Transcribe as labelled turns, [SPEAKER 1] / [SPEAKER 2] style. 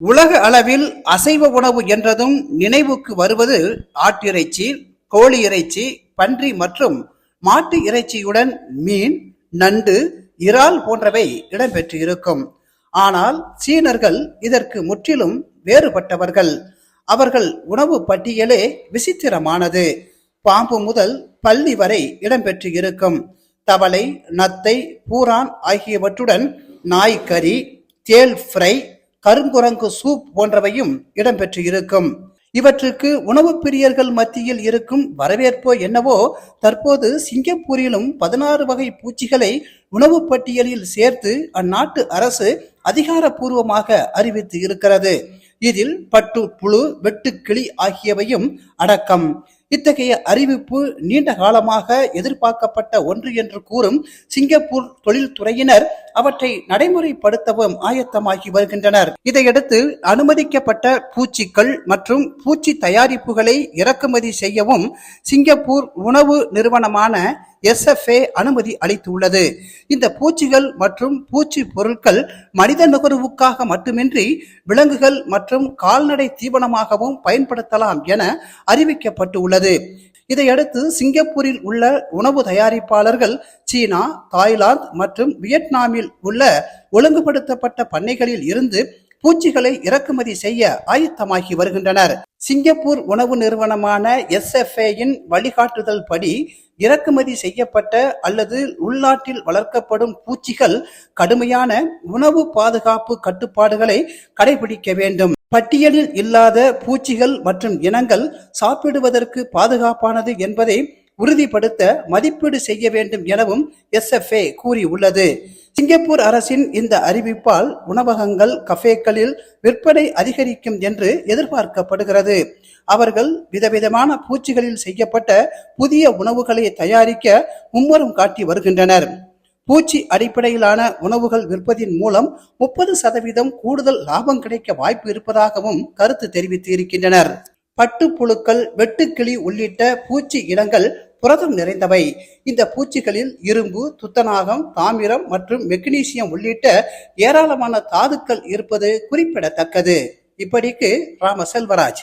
[SPEAKER 1] உலக அளவில் அசைவ உணவு என்றதும் நினைவுக்கு வருவது ஆட்டிறைச்சி, கோழி இறைச்சி, பன்றி மற்றும் மாட்டு இறைச்சியுடன் மீன், நண்டு, இறால் போன்றவை இடம்பெற்று இருக்கும். ஆனால் சீனர்கள் இதற்கு முற்றிலும் வேறுபட்டவர்கள். அவர்கள் உணவு பட்டியலே விசித்திரமானது. பாம்பு முதல் பல்லி வரை இடம்பெற்று இருக்கும். தவளை, நத்தை, பூரான் ஆகியவற்றுடன் நாய்கறி, தேல் ஃப்ரை, கருங்குரங்கு சூப் போன்றவையும் இடம்பெற்று இருக்கும். இவற்றுக்கு உணவு பிரியர்கள் மத்தியில் இருக்கும் வரவேற்போ என்னவோ, தற்போது சிங்கப்பூரிலும் 16 வகை பூச்சிகளை உணவு பட்டியலில் சேர்த்து அந்நாட்டு அரசு அதிகாரப்பூர்வமாக அறிவித்து இருக்கிறது. இதில் பட்டு புழு, வெட்டுக்கிளி ஆகியவையும் அடக்கம். இத்தகைய அறிவிப்பு நீண்ட காலமாக எதிர்பார்க்கப்பட்ட ஒன்று என்று கூறும் சிங்கப்பூர் தொழில்துறையினர் அவற்றை நடைமுறைப்படுத்தவும் ஆயத்தமாகி வருகின்றனர். இதையடுத்து அனுமதிக்கப்பட்ட பூச்சிகள் மற்றும் பூச்சி தயாரிப்புகளை இறக்குமதி செய்யவும் சிங்கப்பூர் உணவு நிறுவனமான SFA அனுமதி அளித்துள்ளது. இந்த பூச்சிகள் மற்றும் பூச்சி பொருட்கள் மனித நுகர்வுக்காக மட்டுமின்றி விலங்குகள் மற்றும் கால்நடை தீவனமாகவும் பயன்படுத்தலாம் என அறிவிக்கப்பட்டுள்ளது. இதையடுத்து சிங்கப்பூரில் உள்ள உணவு தயாரிப்பாளர்கள் சீனா, தாய்லாந்து மற்றும் வியட்நாமில் உள்ள ஒழுங்குபடுத்தப்பட்ட பண்ணைகளில் இருந்து பூச்சிகளை இறக்குமதி செய்ய ஆயத்தமாகி வருகின்றனர். சிங்கப்பூர் உணவு நிறுவனமான SFA-யின் வழிகாட்டுதல் படி இறக்குமதி செய்யப்பட்ட அல்லது உள்நாட்டில் வளர்க்கப்படும் பூச்சிகள் கடுமையான உணவு பாதுகாப்பு கட்டுப்பாடுகளை கடைபிடிக்க வேண்டும். பட்டியலில் இல்லாத பூச்சிகள் மற்றும் இனங்கள் சாப்பிடுவதற்கு பாதுகாப்பானது என்பதை உறுதிப்படுத்த மதிப்பீடு செய்ய வேண்டும் எனவும் SFA கூறியுள்ளது. சிங்கப்பூர் அரசின் இந்த அறிவிப்பால் உணவகங்கள், கஃபேக்களில் விற்பனை அதிகரிக்கும் என்று எதிர்பார்க்கப்படுகிறது. அவர்கள் விதவிதமான பூச்சிகளில் செய்யப்பட்ட புதிய உணவுகளை தயாரிக்க மும்முரம் காட்டி வருகின்றனர். பூச்சி அடிப்படையிலான உணவுகள் விற்பதின் மூலம் 30% கூடுதல் லாபம் கிடைக்க வாய்ப்பு இருப்பதாகவும் கருத்து தெரிவித்து இருக்கின்றனர். பட்டுப்புழுக்கள், வெட்டுக்கிளி உள்ளிட்ட பூச்சி இனங்கள் புரதம் நிறைந்தவை. இந்த பூச்சிகளில் இரும்பு, துத்தநாகம், தாமிரம் மற்றும் மெக்னீசியம் உள்ளிட்ட ஏராளமான தாதுக்கள் இருப்பது குறிப்பிடத்தக்கது. இப்படிக்கு ராம செல்வராஜ்.